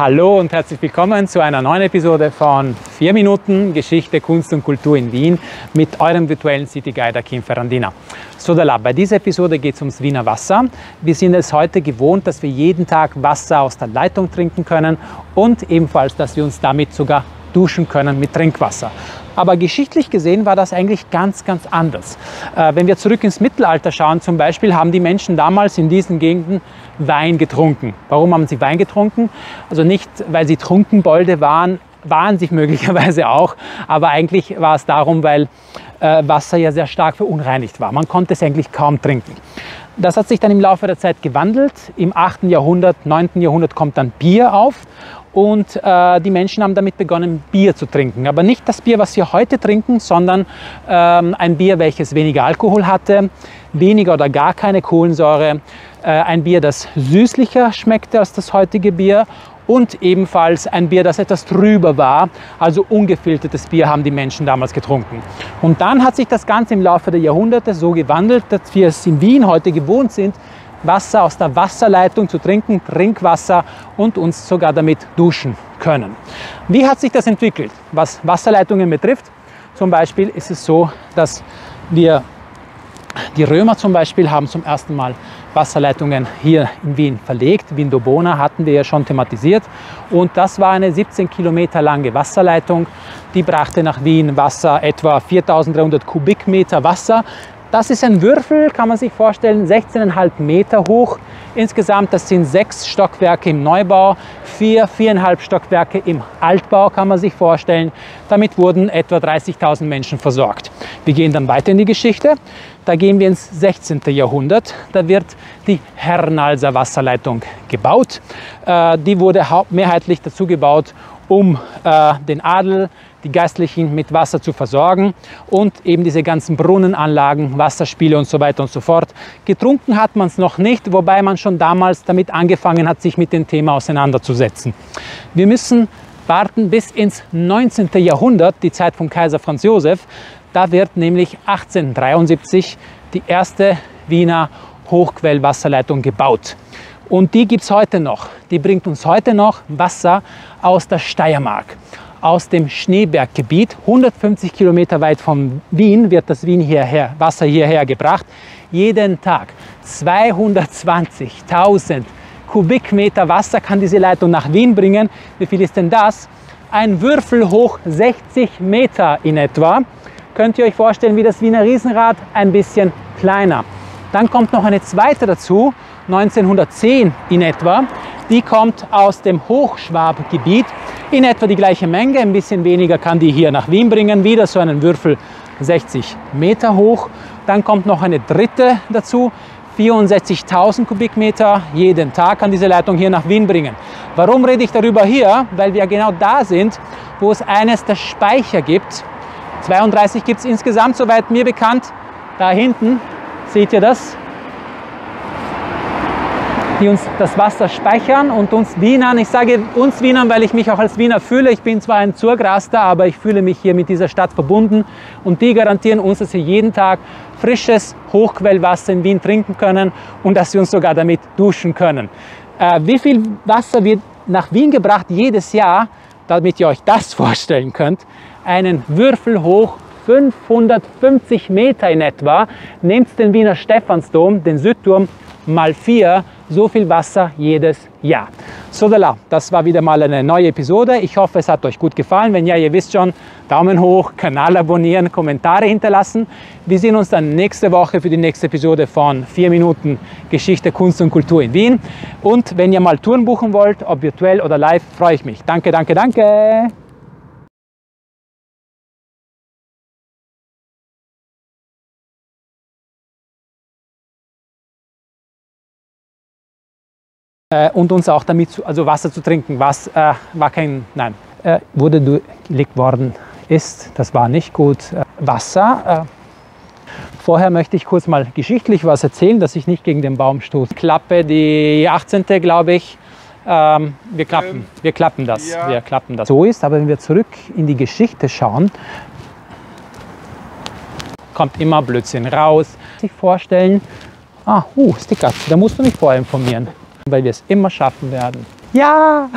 Hallo und herzlich willkommen zu einer neuen Episode von 4 Minuten Geschichte, Kunst und Kultur in Wien mit eurem virtuellen City Guide Kim Ferrandina. Sodala, bei dieser Episode geht es ums Wiener Wasser. Wir sind es heute gewohnt, dass wir jeden Tag Wasser aus der Leitung trinken können und ebenfalls, dass wir uns damit sogar duschen können mit Trinkwasser. Aber geschichtlich gesehen war das eigentlich ganz anders. Wenn wir zurück ins Mittelalter schauen zum Beispiel, haben die Menschen damals in diesen Gegenden Wein getrunken. Warum haben sie Wein getrunken? Also nicht, weil sie Trunkenbolde waren sie möglicherweise auch, aber eigentlich war es darum, weil Wasser ja sehr stark verunreinigt war. Man konnte es eigentlich kaum trinken. Das hat sich dann im Laufe der Zeit gewandelt. Im 8. Jahrhundert, 9. Jahrhundert kommt dann Bier auf. Und die Menschen haben damit begonnen, Bier zu trinken. Aber nicht das Bier, was wir heute trinken, sondern ein Bier, welches weniger Alkohol hatte, weniger oder gar keine Kohlensäure. Ein Bier, das süßlicher schmeckte als das heutige Bier. Und ebenfalls ein Bier, das etwas trüber war, also ungefiltertes Bier haben die Menschen damals getrunken. Und dann hat sich das Ganze im Laufe der Jahrhunderte so gewandelt, dass wir es in Wien heute gewohnt sind, Wasser aus der Wasserleitung zu trinken, Trinkwasser, und uns sogar damit duschen können. Wie hat sich das entwickelt, was Wasserleitungen betrifft? Zum Beispiel ist es so, dass die Römer zum Beispiel haben zum ersten Mal Wasserleitungen hier in Wien verlegt. Vindobona hatten wir ja schon thematisiert. Und das war eine 17 Kilometer lange Wasserleitung. Die brachte nach Wien Wasser, etwa 4300 Kubikmeter Wasser. Das ist ein Würfel, kann man sich vorstellen, 16,5 Meter hoch. Insgesamt, das sind 6 Stockwerke im Neubau, 4,5 Stockwerke im Altbau, kann man sich vorstellen. Damit wurden etwa 30.000 Menschen versorgt. Wir gehen dann weiter in die Geschichte. Da gehen wir ins 16. Jahrhundert. Da wird die Hernalser Wasserleitung gebaut. Die wurde mehrheitlich dazu gebaut, um den Adel, die Geistlichen mit Wasser zu versorgen und eben diese ganzen Brunnenanlagen, Wasserspiele und so weiter und so fort. Getrunken hat man es noch nicht, wobei man schon damals damit angefangen hat, sich mit dem Thema auseinanderzusetzen. Wir müssen warten bis ins 19. Jahrhundert, die Zeit von Kaiser Franz Josef. Da wird nämlich 1873 die erste Wiener Hochquellwasserleitung gebaut. Und die gibt es heute noch. Die bringt uns heute noch Wasser aus der Steiermark, aus dem Schneeberggebiet. 150 Kilometer weit von Wien wird das Wasser hierher gebracht. Jeden Tag 220.000 Kubikmeter Wasser kann diese Leitung nach Wien bringen. Wie viel ist denn das? Ein Würfel hoch 60 Meter in etwa. Könnt ihr euch vorstellen, wie das Wiener Riesenrad, ein bisschen kleiner. Dann kommt noch eine zweite dazu, 1910 in etwa. Die kommt aus dem Hochschwabgebiet. In etwa die gleiche Menge, ein bisschen weniger kann die hier nach Wien bringen. Wieder so einen Würfel 60 Meter hoch. Dann kommt noch eine dritte dazu, 64.000 Kubikmeter. Jeden Tag kann diese Leitung hier nach Wien bringen. Warum rede ich darüber hier? Weil wir genau da sind, wo es eines der Speicher gibt. 32 gibt es insgesamt, soweit mir bekannt. Da hinten, seht ihr das? Die uns das Wasser speichern und uns Wienern, ich sage uns Wienern, weil ich mich auch als Wiener fühle. Ich bin zwar ein Zurgraster, aber ich fühle mich hier mit dieser Stadt verbunden. Und die garantieren uns, dass wir jeden Tag frisches Hochquellwasser in Wien trinken können und dass wir uns sogar damit duschen können. Wie viel Wasser wird nach Wien gebracht jedes Jahr, damit ihr euch das vorstellen könnt? Einen Würfel hoch, 550 Meter in etwa. Nehmt den Wiener Stephansdom, den Südturm, mal 4, so viel Wasser jedes Jahr. Sodala, das war wieder mal eine neue Episode. Ich hoffe, es hat euch gut gefallen. Wenn ja, ihr wisst schon, Daumen hoch, Kanal abonnieren, Kommentare hinterlassen. Wir sehen uns dann nächste Woche für die nächste Episode von 4 Minuten Geschichte, Kunst und Kultur in Wien. Und wenn ihr mal Touren buchen wollt, ob virtuell oder live, freue ich mich. Danke, danke, danke! Und uns auch damit, also Wasser zu trinken, was war kein, nein, wurde gelegt worden ist, das war nicht gut. Wasser, vorher möchte ich kurz mal geschichtlich was erzählen, dass ich nicht gegen den Baum stoße. Klappe, die 18. glaube ich, wir klappen das, ja. Wir klappen das. So ist, aber wenn wir zurück in die Geschichte schauen, kommt immer Blödsinn raus. Sich vorstellen, Sticker, da musst du mich vorher informieren, weil wir es immer schaffen werden. Ja!